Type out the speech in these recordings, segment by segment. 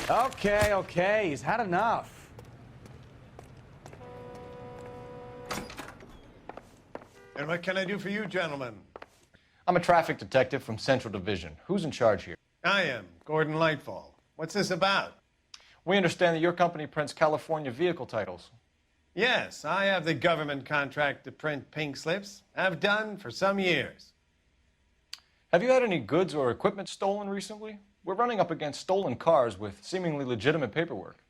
Okay, okay, he's had enough. And what can I do for you, gentlemen? I'm a traffic detective from Central Division. Who's in charge here? I am, Gordon Lightfall. What's this about? We understand that your company prints California vehicle titles. Yes, I have the government contract to print pink slips. I've done for some years. Have you had any goods or equipment stolen recently? We're running up against stolen cars with seemingly legitimate paperwork.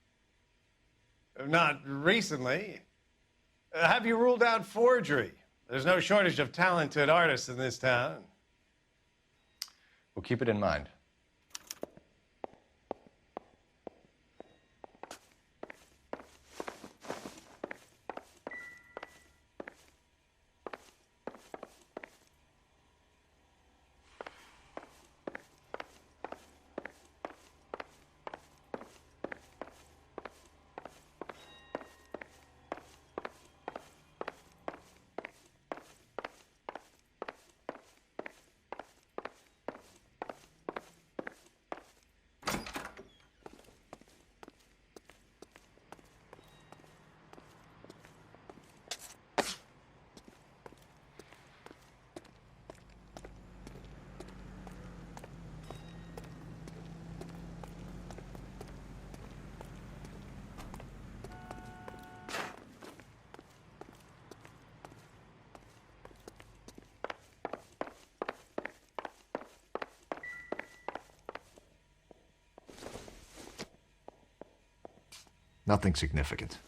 Not recently. Have you ruled out forgery? There's no shortage of talented artists in this town. We'll keep it in mind. Nothing significant.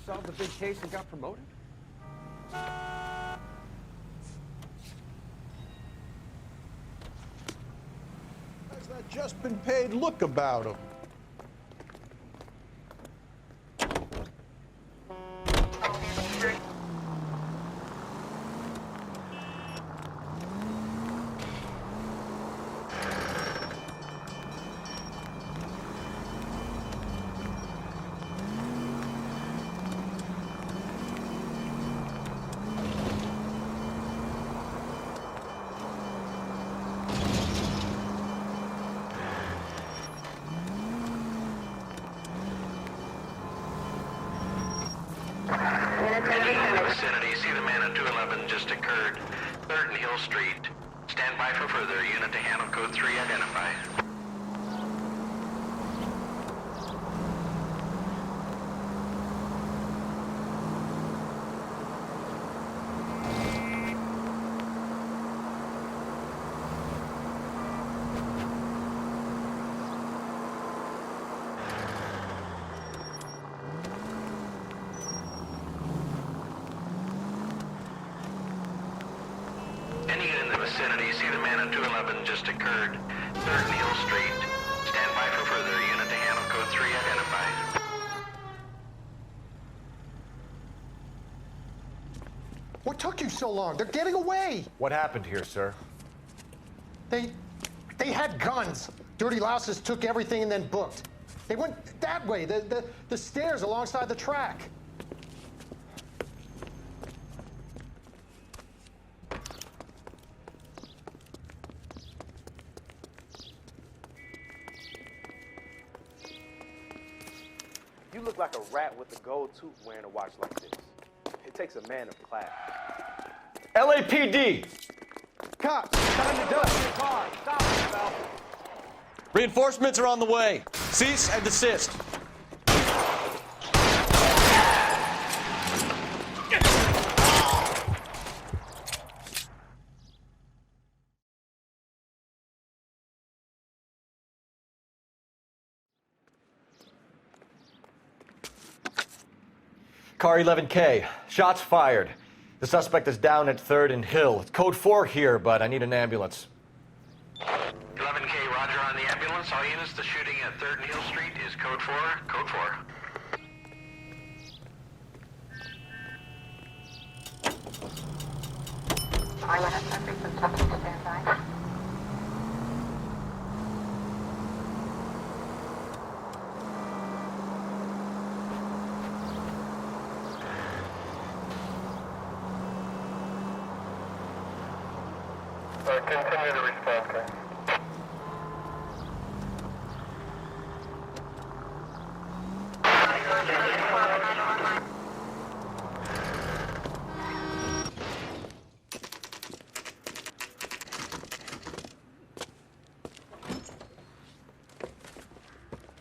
Solved the big case and got promoted? How's that just been paid look about him? In the vicinity, see the man at 211 just occurred. 3rd and Hill Street. Stand by for further. Unit to handle code 3 identify. Vicinity, see the man at 211 just occurred. 3rd and Hill Street. Stand by for further. Unit to handle code 3 identify. What took you so long? They're getting away. What happened here, sir? They had guns. Dirty louses took everything and then booked. They went that way, the stairs alongside the track. like a rat with a gold tooth wearing a watch like this. It takes a man of class. LAPD! Cops, time to dust your car. Stop it, Phelps. Reinforcements are on the way. Cease and desist. Car 11K. Shots fired. The suspect is down at 3rd and Hill. It's code 4 here, but I need an ambulance. 11K, roger on the ambulance. All units, the shooting at 3rd and Hill Street is code 4. Code 4. Continue to respond, sir.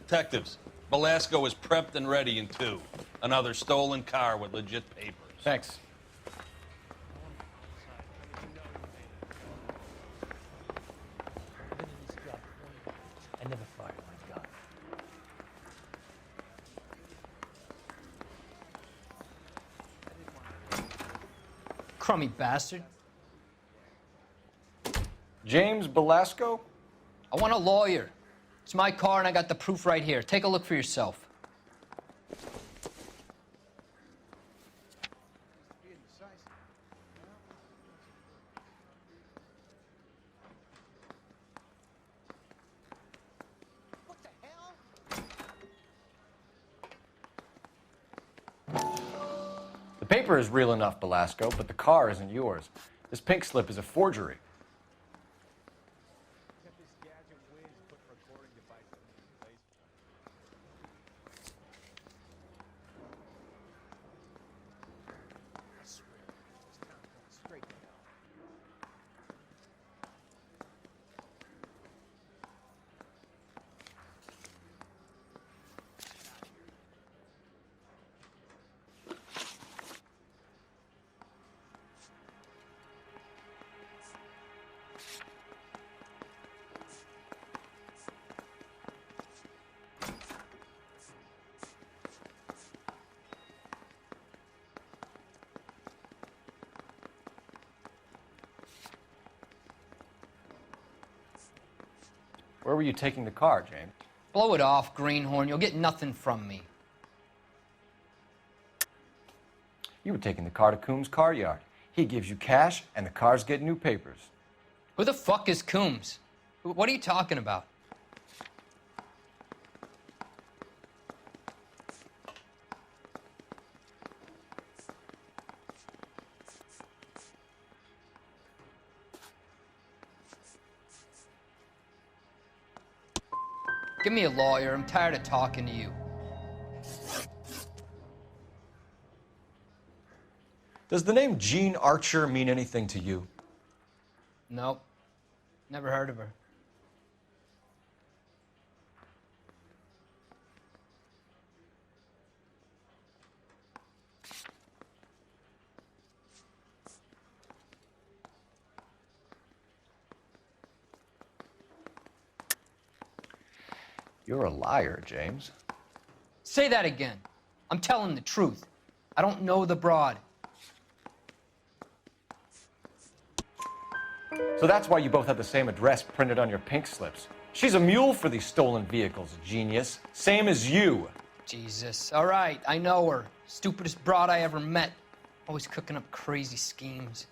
Detectives, Velasco is prepped and ready in 2. Another stolen car with legit papers. Thanks. I never fired my gun. Crummy bastard. James Velasco? I want a lawyer. It's my car and I got the proof right here. Take a look for yourself. The paper is real enough, Velasco, but the car isn't yours. This pink slip is a forgery. Where were you taking the car, James? Blow it off, greenhorn. You'll get nothing from me. You were taking the car to Coombs' car yard. He gives you cash, and the cars get new papers. Who the fuck is Coombs? What are you talking about? Give me a lawyer. I'm tired of talking to you. Does the name Jean Archer mean anything to you? Nope. Never heard of her. You're a liar, James. Say that again. I'm telling the truth. I don't know the broad. So that's why you both have the same address printed on your pink slips. She's a mule for these stolen vehicles, genius. Same as you. Jesus. All right, I know her. Stupidest broad I ever met. Always cooking up crazy schemes.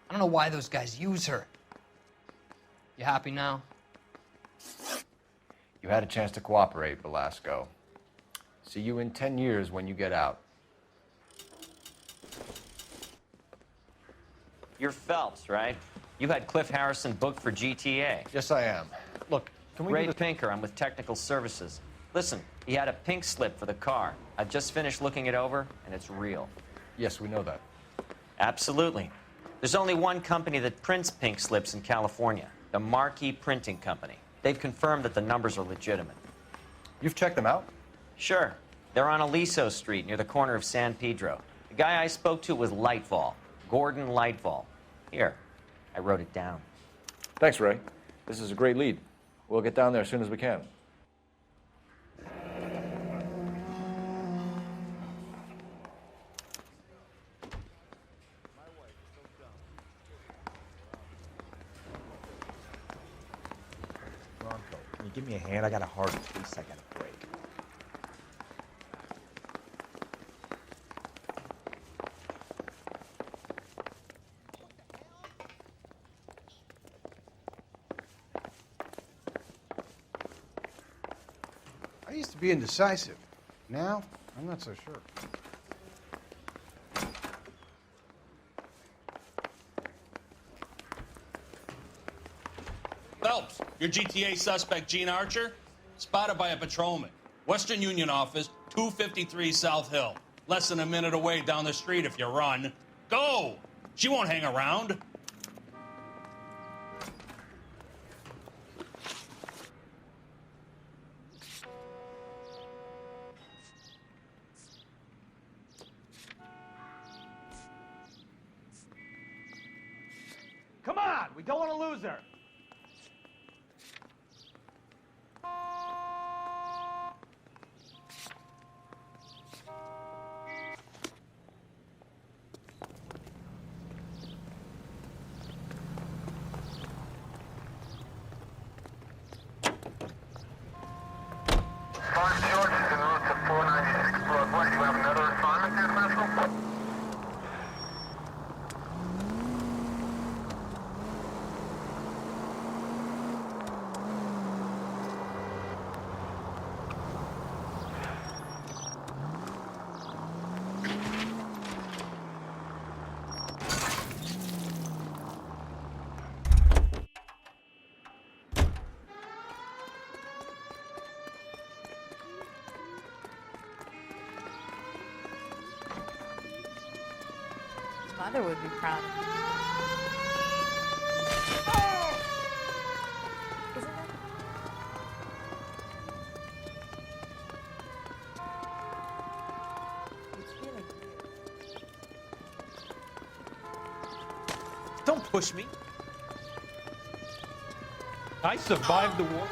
I don't know why those guys use her. You happy now? You had a chance to cooperate, Velasco. See you in 10 years when you get out. You're Phelps, right? You had Cliff Harrison booked for GTA. Yes, I am. Look, can we Ray Pinker, I'm with Technical Services. Listen, he had a pink slip for the car. I've just finished looking it over, and it's real. Yes, we know that. Absolutely. There's only one company that prints pink slips in California, the Marquee Printing Company. They've confirmed that the numbers are legitimate. You've checked them out? Sure. They're on Aliso Street, near the corner of San Pedro. The guy I spoke to was Lightfall, Gordon Lightfall. Here, I wrote it down. Thanks, Ray. This is a great lead. We'll get down there as soon as we can. Can you give me a hand? I got a hard case I gotta break. I used to be indecisive. Now, I'm not so sure. Phelps, your GTA suspect, Gene Archer, spotted by a patrolman. Western Union office, 253 South Hill. Less than a minute away down the street if you run. Go! She won't hang around. Come on, we don't want to lose her. Mother would be proud of you. Isn't it? It's really weird. Don't push me. I survived the war.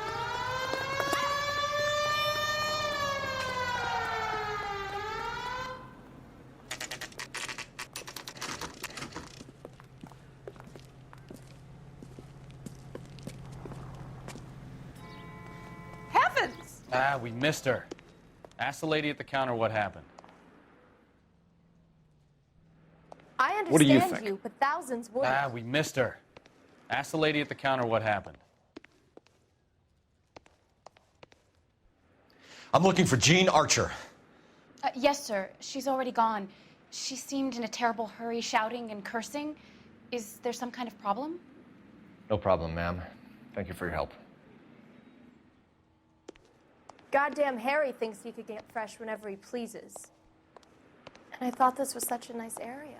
We missed her. Ask the lady at the counter what happened. I understand What do you think? but thousands wouldn't. We missed her. Ask the lady at the counter what happened. I'm looking for Gene Archer. Yes, sir. She's already gone. She seemed in a terrible hurry, shouting and cursing. Is there some kind of problem? No problem, ma'am. Thank you for your help. Goddamn Harry thinks he could get fresh whenever he pleases. And I thought this was such a nice area.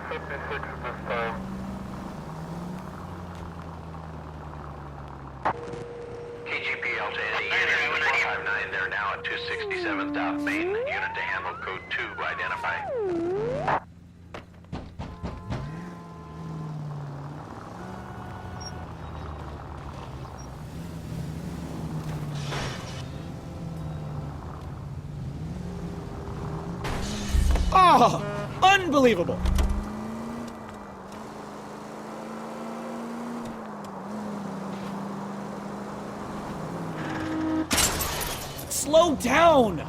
KGP Alpha Indy, unit 459, they're now at 267 South Main. Unit to handle code 2, identify. Oh, unbelievable! Slow down!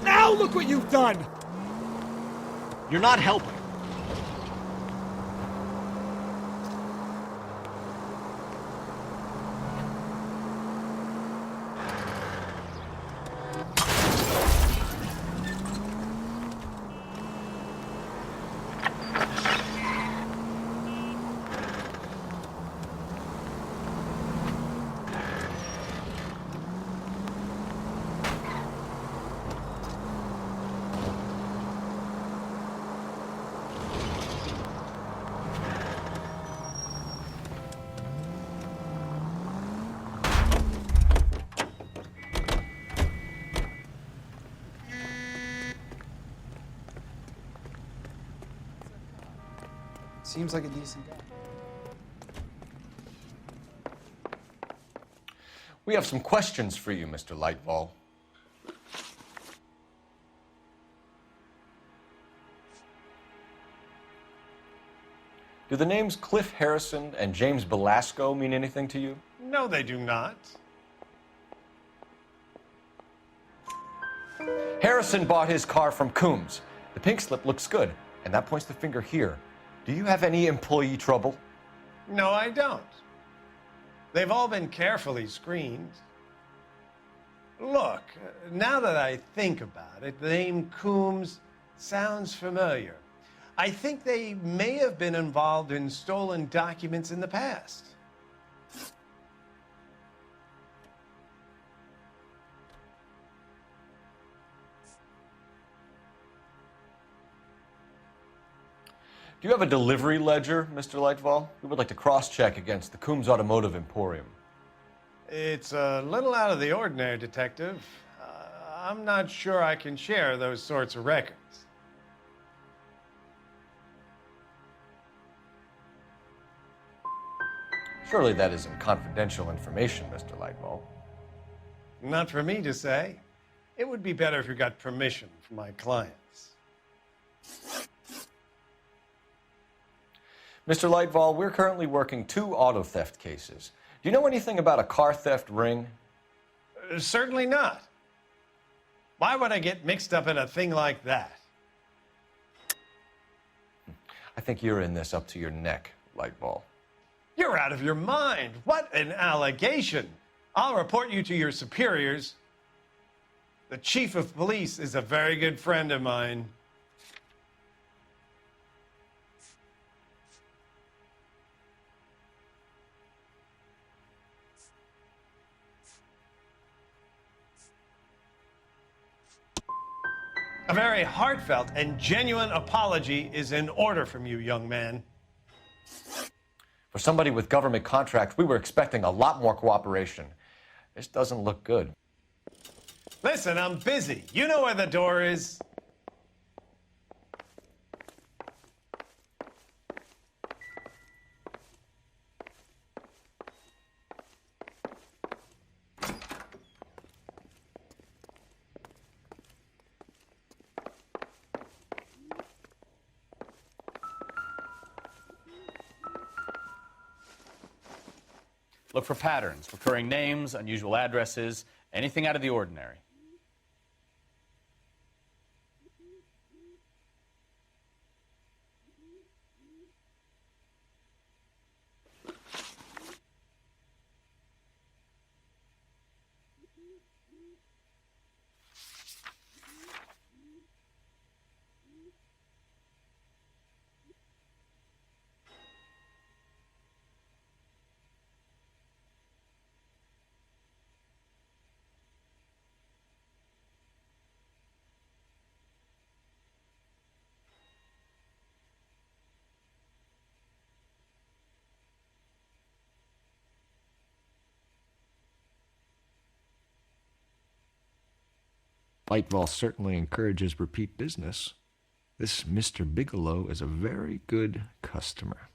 Now look what you've done! You're not helping. Seems like a decent guy. We have some questions for you, Mr. Lightfall. Do the names Cliff Harrison and James Belasco mean anything to you? No, they do not. Harrison bought his car from Coombs. The pink slip looks good, and that points the finger here. Do you have any employee trouble? No, I don't. They've all been carefully screened. Look, now that I think about it, the name Coombs sounds familiar. I think they may have been involved in stolen documents in the past. Do you have a delivery ledger, Mr. Lightfall? We would like to cross-check against the Coombs Automotive Emporium. It's a little out of the ordinary, Detective. I'm not sure I can share those sorts of records. Surely that isn't confidential information, Mr. Lightfall. Not for me to say. It would be better if you got permission from my clients. Mr. Lightfall, we're currently working 2 auto theft cases. Do you know anything about a car theft ring? Certainly not. Why would I get mixed up in a thing like that? I think you're in this up to your neck, Lightfall. You're out of your mind. What an allegation. I'll report you to your superiors. The chief of police is a very good friend of mine. A very heartfelt and genuine apology is in order from you, young man. For somebody with government contracts, we were expecting a lot more cooperation. This doesn't look good. Listen, I'm busy. You know where the door is. Look for patterns, recurring names, unusual addresses, anything out of the ordinary. Lightfall certainly encourages repeat business. This Mr. Bigelow is a very good customer.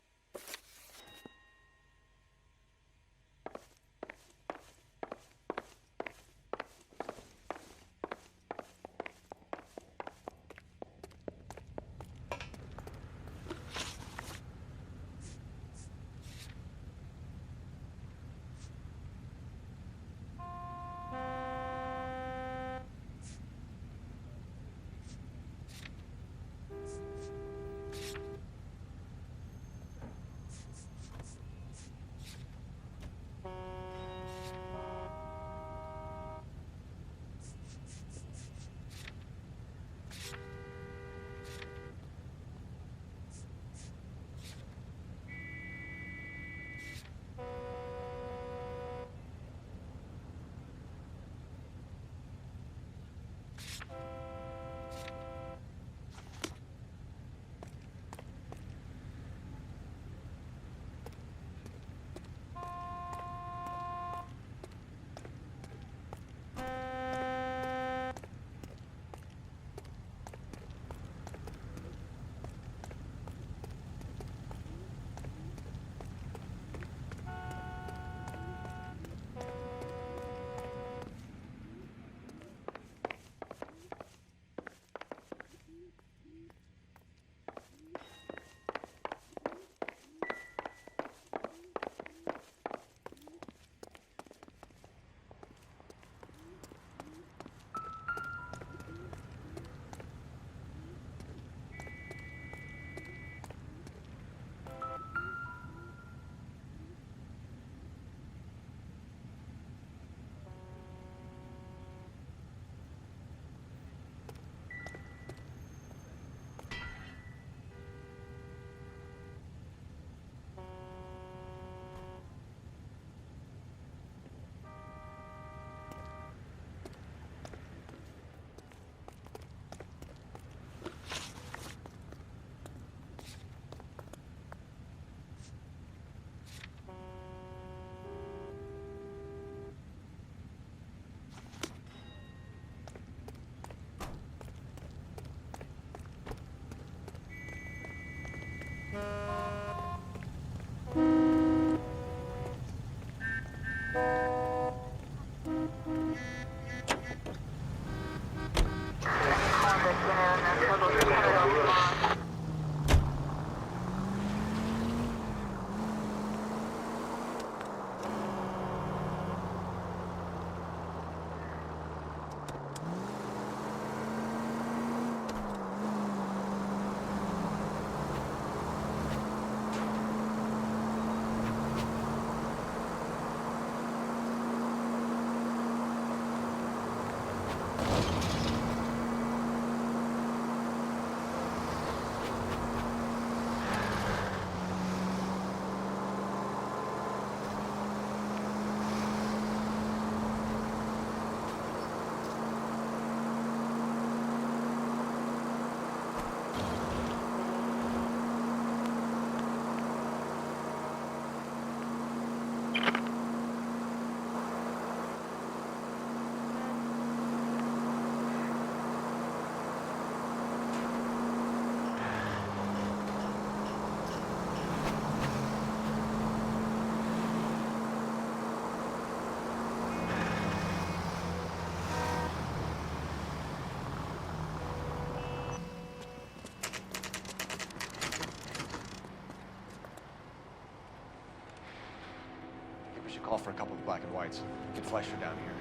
Call for a couple of black and whites. Get Fleischer down here.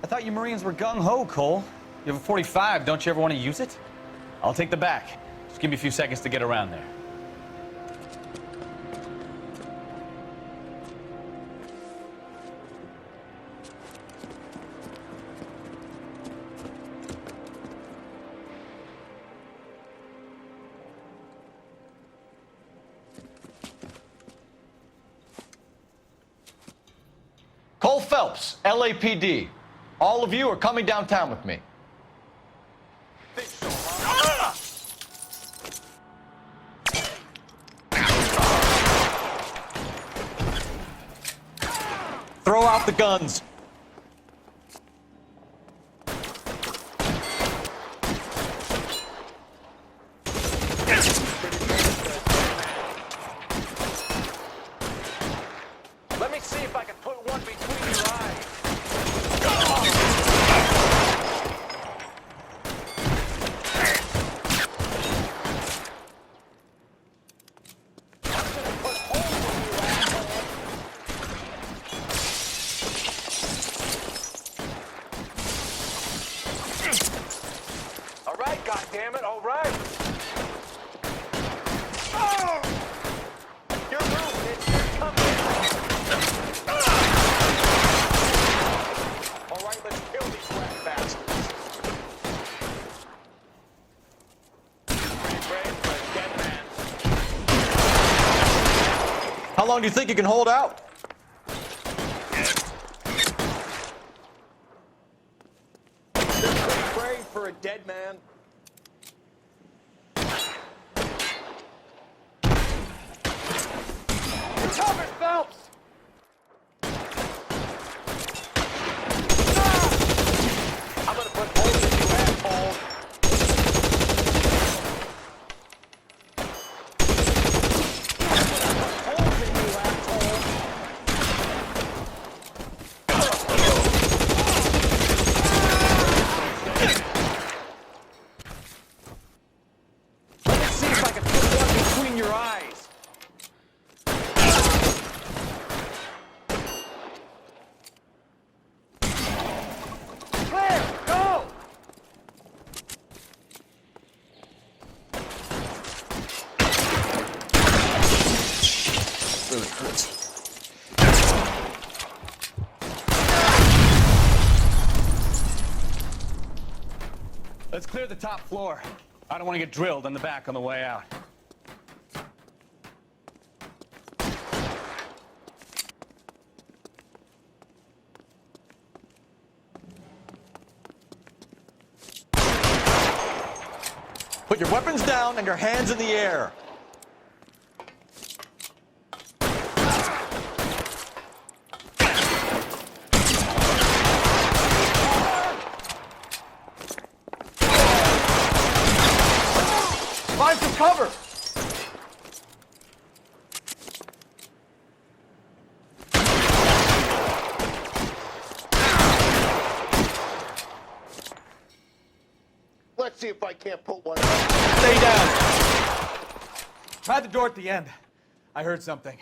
I thought you Marines were gung-ho, Cole. You have a 45, don't you ever want to use it? I'll take the back. Just give me a few seconds to get around there. Coul Phelps, LAPD. All of you are coming downtown with me. Throw out the guns. All right. Your move, bitch. Come in. All right, let's kill these wet bastards. Pretty brave for a dead man. How long do you think you can hold out? Pretty brave for a dead man. Cover, Phelps! I'm gonna put holes in you, asshole. Holes in you, asshole. Let me see if I can put one between your eyes. Clear! Go! Really hurts. Let's clear the top floor. I don't want to get drilled in the back on the way out. Put your weapons down and your hands in the air. Find some cover! Let's see if I can't put one. Stay down. Try the door at the end. I heard something.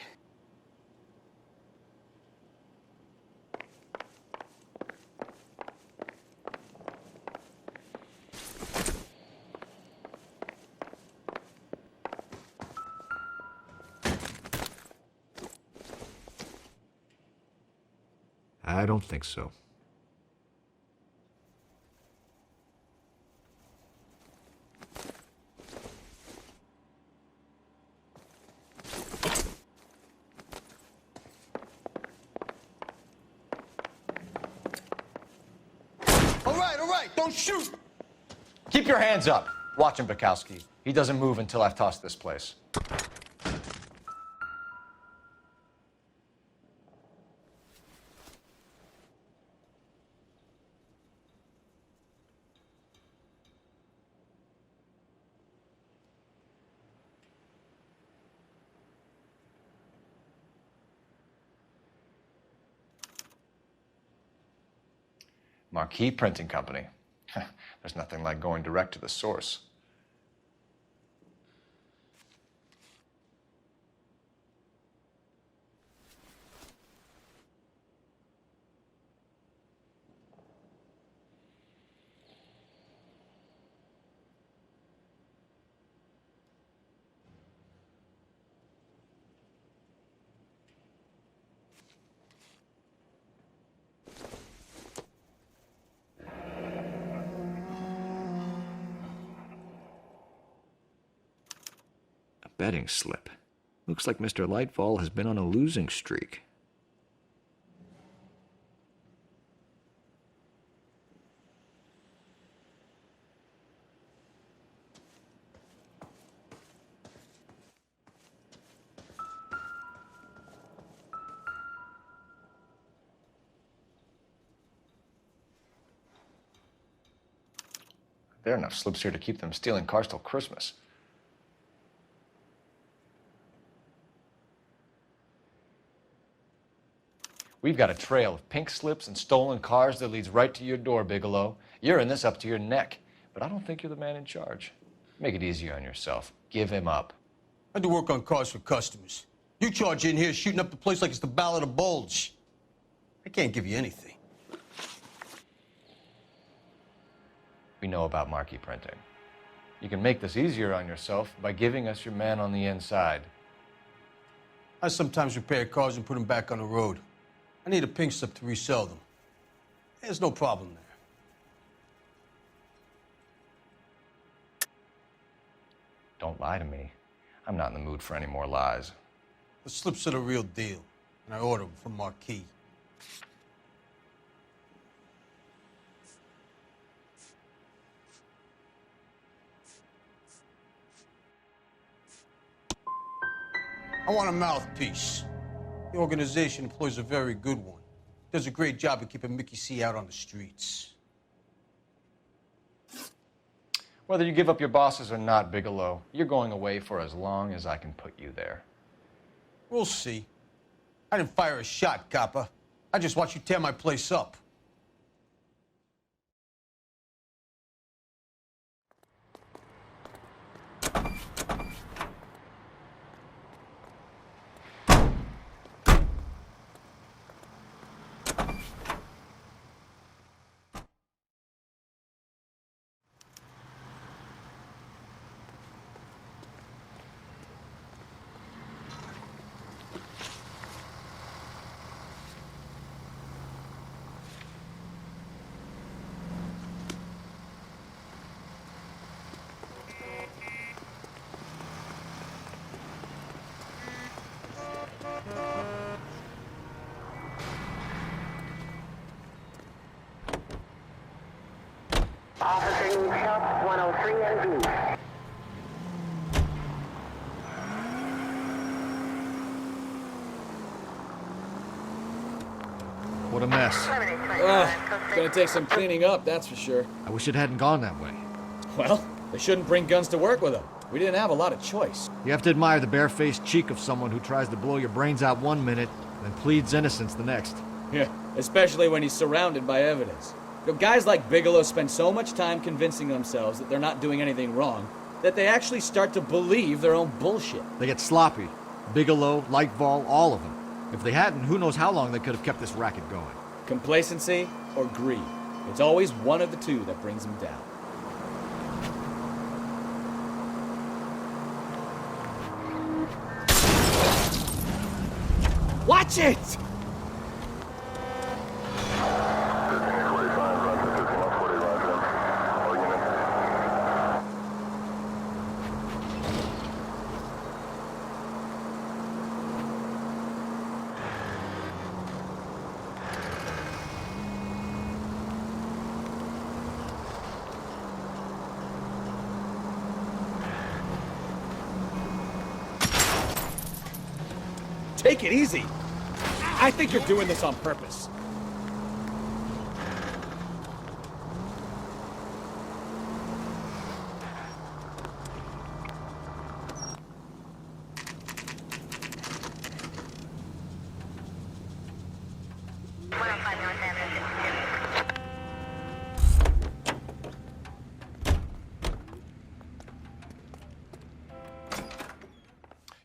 I don't think so. All right, don't shoot! Keep your hands up. Watch him, Bukowski. He doesn't move until I've tossed this place. Marquee Printing Company. There's nothing like going direct to the source. Betting slip. Looks like Mr. Lightfall has been on a losing streak. There are enough slips here to keep them stealing cars till Christmas. We've got a trail of pink slips and stolen cars that leads right to your door, Bigelow. You're in this up to your neck, but I don't think you're the man in charge. Make it easier on yourself. Give him up. I do work on cars for customers. You charge in here shooting up the place like it's the Ballad of Bulge. I can't give you anything. We know about marquee printing. You can make this easier on yourself by giving us your man on the inside. I sometimes repair cars and put them back on the road. I need a pink slip to resell them. There's no problem there. Don't lie to me. I'm not in the mood for any more lies. The slips are the real deal, and I order them from Marquis. I want a mouthpiece. The organization employs a very good one. Does a great job of keeping Mickey C out on the streets. Whether you give up your bosses or not, Bigelow, you're going away for as long as I can put you there. We'll see. I didn't fire a shot, copper. I just watched you tear my place up. Officing Shop 103 NV. What a mess. Gonna take some cleaning up, that's for sure. I wish it hadn't gone that way. Well, they shouldn't bring guns to work with them. We didn't have a lot of choice. You have to admire the barefaced cheek of someone who tries to blow your brains out one minute, then pleads innocence the next. Yeah, especially when he's surrounded by evidence. You know, guys like Bigelow spend so much time convincing themselves that they're not doing anything wrong that they actually start to believe their own bullshit. They get sloppy. Bigelow, Lightfall, all of them. If they hadn't, who knows how long they could have kept this racket going. Complacency or greed. It's always one of the two that brings them down. Watch it! Take it easy. I think you're doing this on purpose.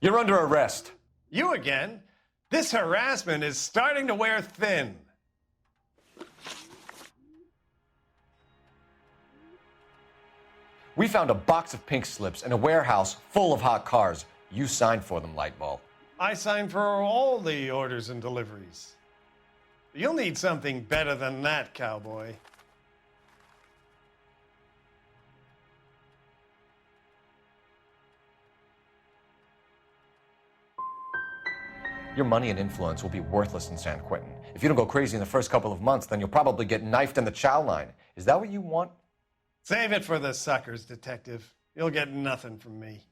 You're under arrest. You again? This harassment is starting to wear thin. We found a box of pink slips in a warehouse full of hot cars. You signed for them, Lightball. I signed for all the orders and deliveries. You'll need something better than that, cowboy. Your money and influence will be worthless in San Quentin. If you don't go crazy in the first couple of months, then you'll probably get knifed in the chow line. Is that what you want? Save it for the suckers, Detective. You'll get nothing from me.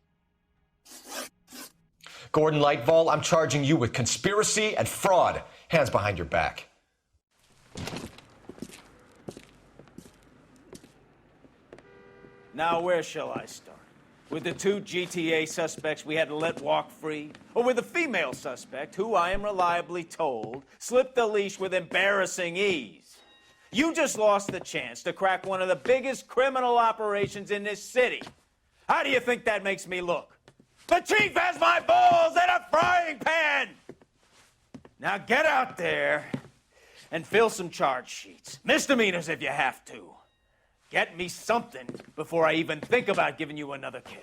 Gordon Lightfall, I'm charging you with conspiracy and fraud. Hands behind your back. Now, where shall I start? With the two GTA suspects we had to let walk free? Or with the female suspect, who I am reliably told slipped the leash with embarrassing ease? You just lost the chance to crack one of the biggest criminal operations in this city. How do you think that makes me look? The chief has my balls in a frying pan! Now get out there and fill some charge sheets. Misdemeanors if you have to. Get me something before I even think about giving you another case.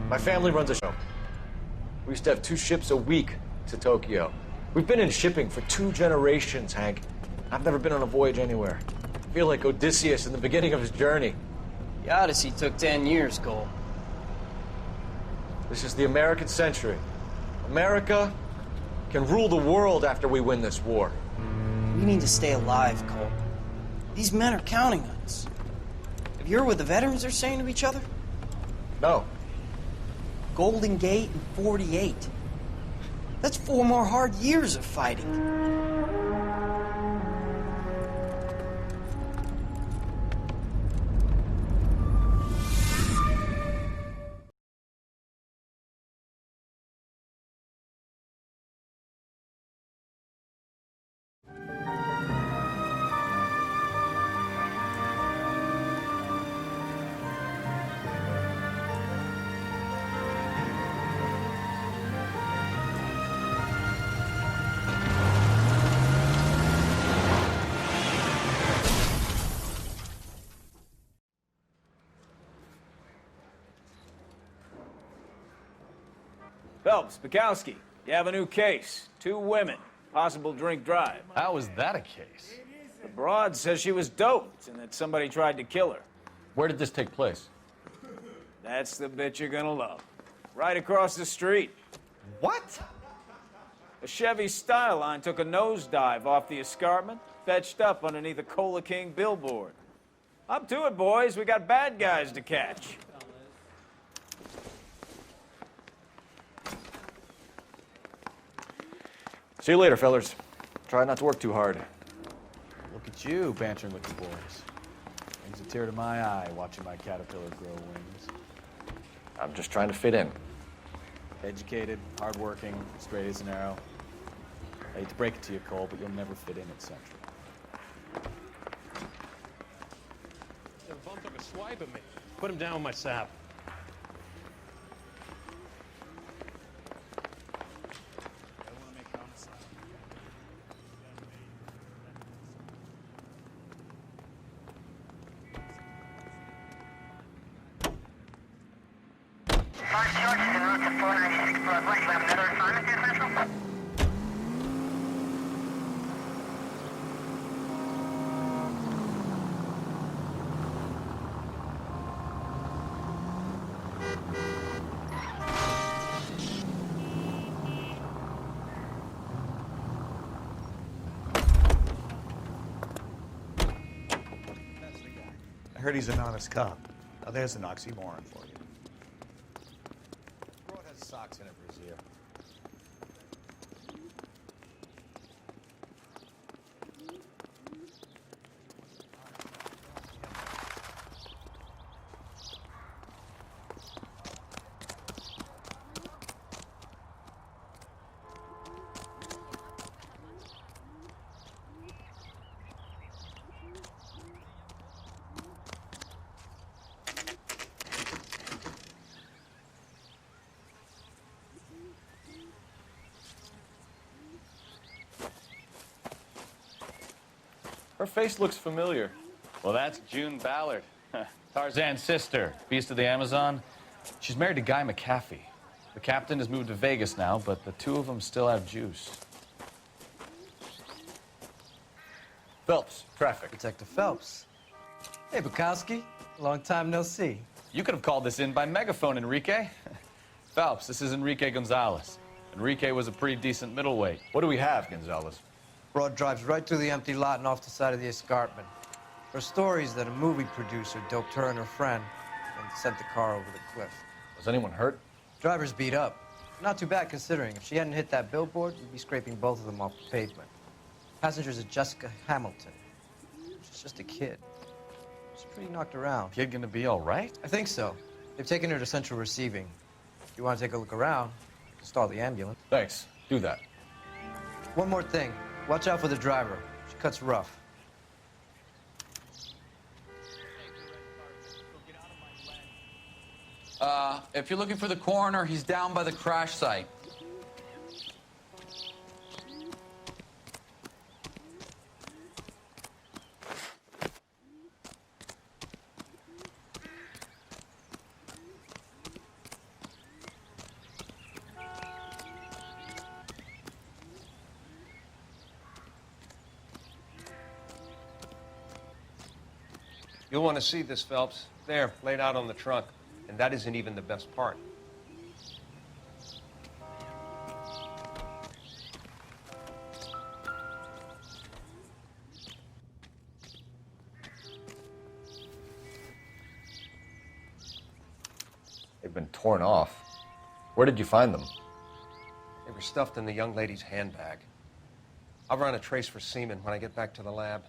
My family runs a show. We used to have 2 ships a week to Tokyo. We've been in shipping for 2 generations, Hank. I've never been on a voyage anywhere. I feel like Odysseus in the beginning of his journey. The Odyssey took 10 years, Cole. This is the American century. America can rule the world after we win this war. We need to stay alive, Cole. These men are counting on us. Have you heard what the veterans are saying to each other? No. Golden Gate and 48. That's 4 more hard years of fighting. Phelps, Bukowski, you have a new case. 2 women, possible drink drive. How is that a case? The broad says she was doped and that somebody tried to kill her. Where did this take place? That's the bit you're gonna love. Right across the street. What? A Chevy Styline took a nosedive off the escarpment, fetched up underneath a Cola King billboard. Up to it, boys. We got bad guys to catch. See you later, fellers. Try not to work too hard. Look at you, bantering with the boys. Brings a tear to my eye watching my caterpillar grow wings. I'm just trying to fit in. Educated, hardworking, straight as an arrow. I hate to break it to you, Cole, but you'll never fit in at Central. The bum took a swipe at me. Put him down with my sap. I heard he's an honest cop. Now there's an oxymoron for you. Broad has socks in it for his ear. Her face looks familiar. Well, that's June Ballard, Tarzan's sister, beast of the Amazon. She's married to Guy McAfee. The captain has moved to Vegas now, but the 2 of them still have juice. Phelps, traffic. Detective Phelps. Hey, Bukowski. Long time no see. You could have called this in by megaphone, Enrique. Phelps, this is Enrique Gonzalez. Enrique was a pretty decent middleweight. What do we have, Gonzalez? Broad drives right through the empty lot and off the side of the escarpment. Or stories that a movie producer doped her and her friend and sent the car over the cliff. Was anyone hurt? Driver's beat up. Not too bad considering. If she hadn't hit that billboard, we'd be scraping both of them off the pavement. Passenger's a Jessica Hamilton. She's just a kid. She's pretty knocked around. Kid gonna be all right? I think so. They've taken her to central receiving. If you want to take a look around, stall the ambulance. Thanks. Do that. One more thing. Watch out for the driver. She cuts rough. If you're looking for the coroner, he's down by the crash site. You'll want to see this, Phelps. There, laid out on the trunk. And that isn't even the best part. They've been torn off. Where did you find them? They were stuffed in the young lady's handbag. I'll run a trace for semen when I get back to the lab.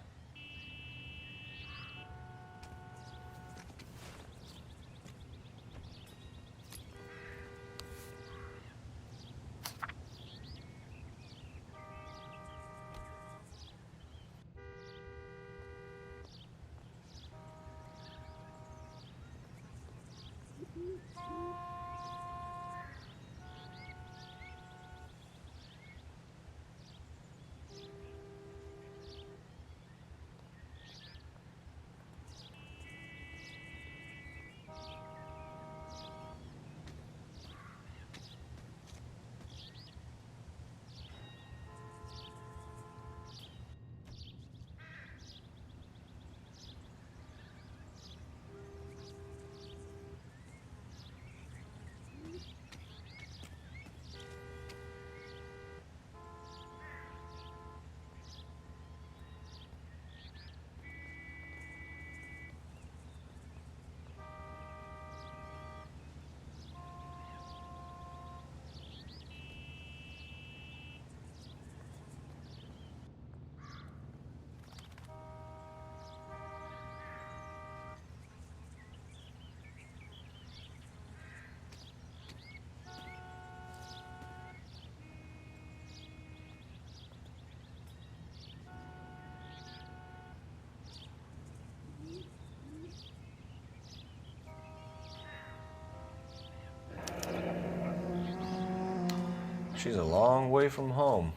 She's a long way from home.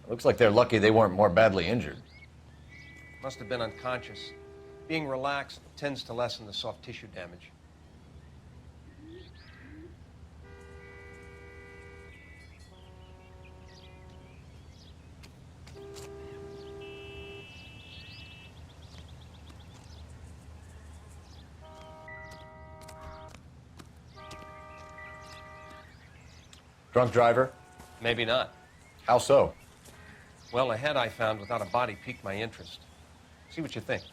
Looks like they're lucky they weren't more badly injured. Must have been unconscious. Being relaxed tends to lessen the soft tissue damage. Drunk driver? Maybe not. How so? Well, a head I found without a body piqued my interest. See what you think.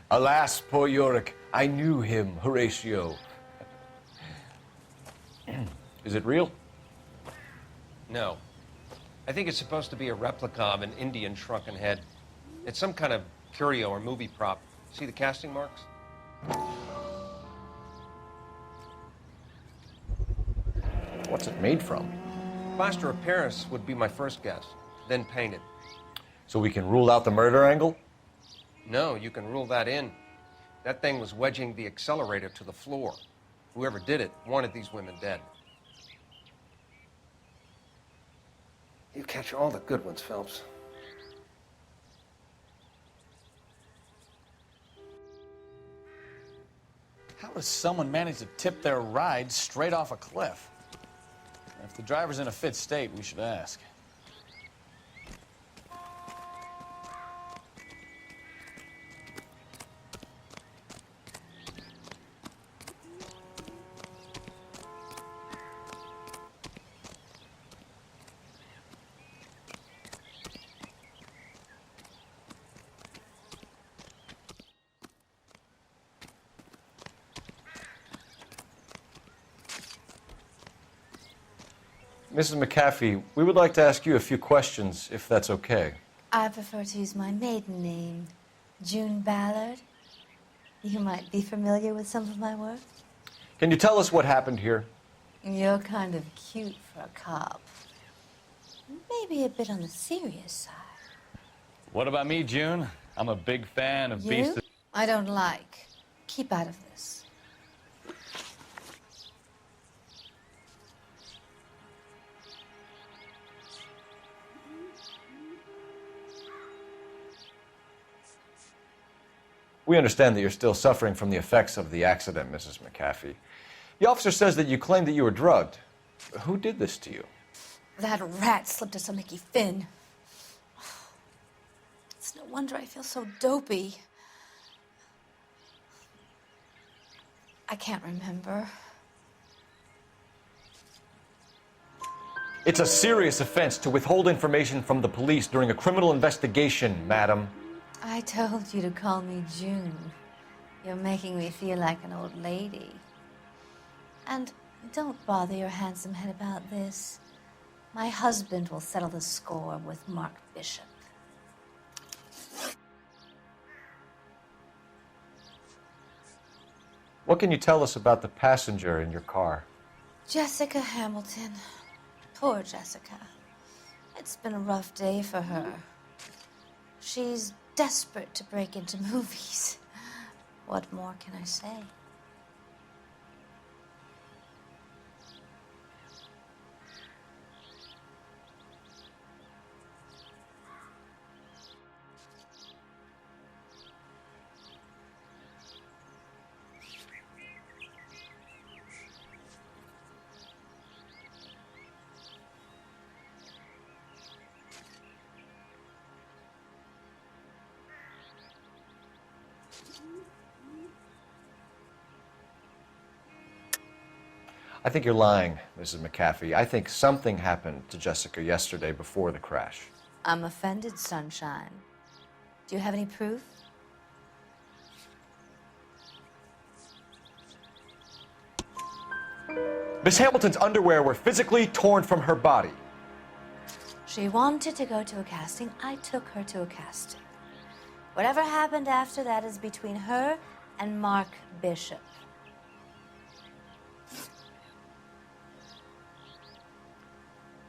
Alas, poor Yorick, I knew him, Horatio. Is it real? No. I think it's supposed to be a replica of an Indian shrunken head. It's some kind of curio or movie prop. See the casting marks? What's it made from? Plaster of Paris would be my first guess, then painted. So we can rule out the murder angle? No, you can rule that in. That thing was wedging the accelerator to the floor. Whoever did it wanted these women dead. You catch all the good ones, Phelps. How does someone manage to tip their ride straight off a cliff? If the driver's in a fit state, we should ask. Mrs. McAfee, we would like to ask you a few questions, if that's okay. I prefer to use my maiden name, June Ballard. You might be familiar with some of my work. Can you tell us what happened here? You're kind of cute for a cop. Maybe a bit on the serious side. What about me, June? I'm a big fan of You? I don't like. Keep out of this. We understand that you're still suffering from the effects of the accident, Mrs. McAfee. The officer says that you claimed that you were drugged. Who did this to you? That rat slipped us a Mickey Finn. It's no wonder I feel so dopey. I can't remember. It's a serious offense to withhold information from the police during a criminal investigation, madam. I told you to call me June. You're making me feel like an old lady. And don't bother your handsome head about this. My husband will settle the score with Mark Bishop. What can you tell us about the passenger in your car? Jessica Hamilton. Poor Jessica. It's been a rough day for her. She's desperate to break into movies. What more can I say? I think you're lying, Mrs. McAfee. I think something happened to Jessica yesterday before the crash. I'm offended, Sunshine. Do you have any proof? Miss Hamilton's underwear were physically torn from her body. She wanted to go to a casting. I took her to a casting. Whatever happened after that is between her and Mark Bishop.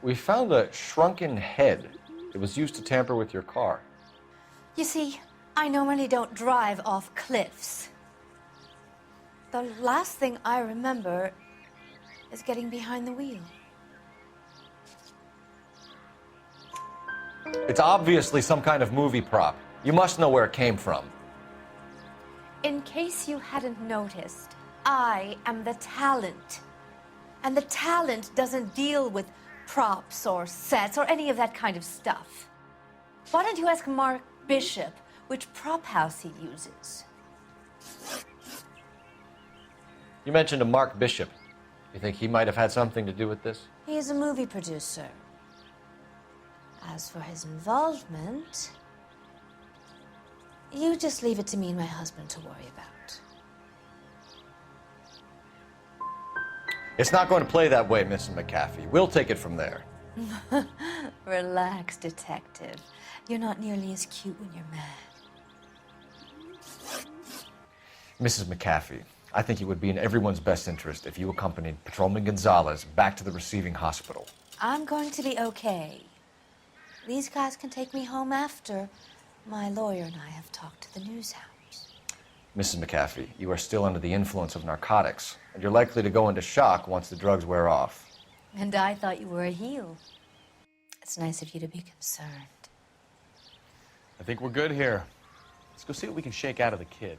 We found a shrunken head that was used to tamper with your car. You see, I normally don't drive off cliffs. The last thing I remember is getting behind the wheel. It's obviously some kind of movie prop. You must know where it came from. In case you hadn't noticed, I am the talent. And the talent doesn't deal with props or sets or any of that kind of stuff. Why don't you ask Mark Bishop which prop house he uses? You mentioned a Mark Bishop. You think he might have had something to do with this? He is a movie producer. As for his involvement, you just leave it to me and my husband to worry about. It's not going to play that way, Mrs. McAfee. We'll take it from there. Relax, detective. You're not nearly as cute when you're mad. Mrs. McAfee, I think it would be in everyone's best interest if you accompanied Patrolman Gonzalez back to the receiving hospital. I'm going to be okay. These guys can take me home after. My lawyer and I have talked to the news house. Mrs. McAfee, you are still under the influence of narcotics, and you're likely to go into shock once the drugs wear off. And I thought you were a heel. That's nice of you to be concerned. I think we're good here. Let's go see what we can shake out of the kid.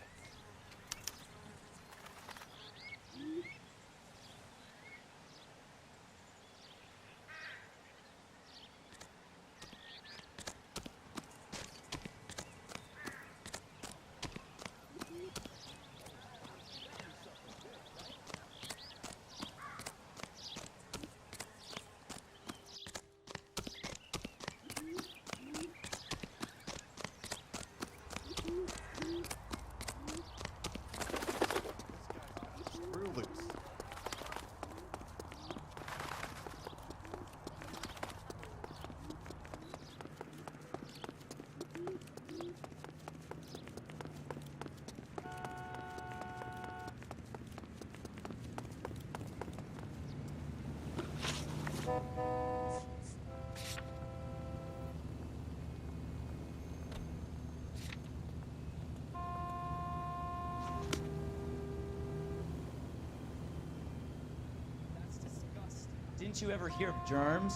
Didn't you ever hear of germs?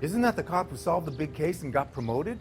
Isn't that the cop who solved the big case and got promoted?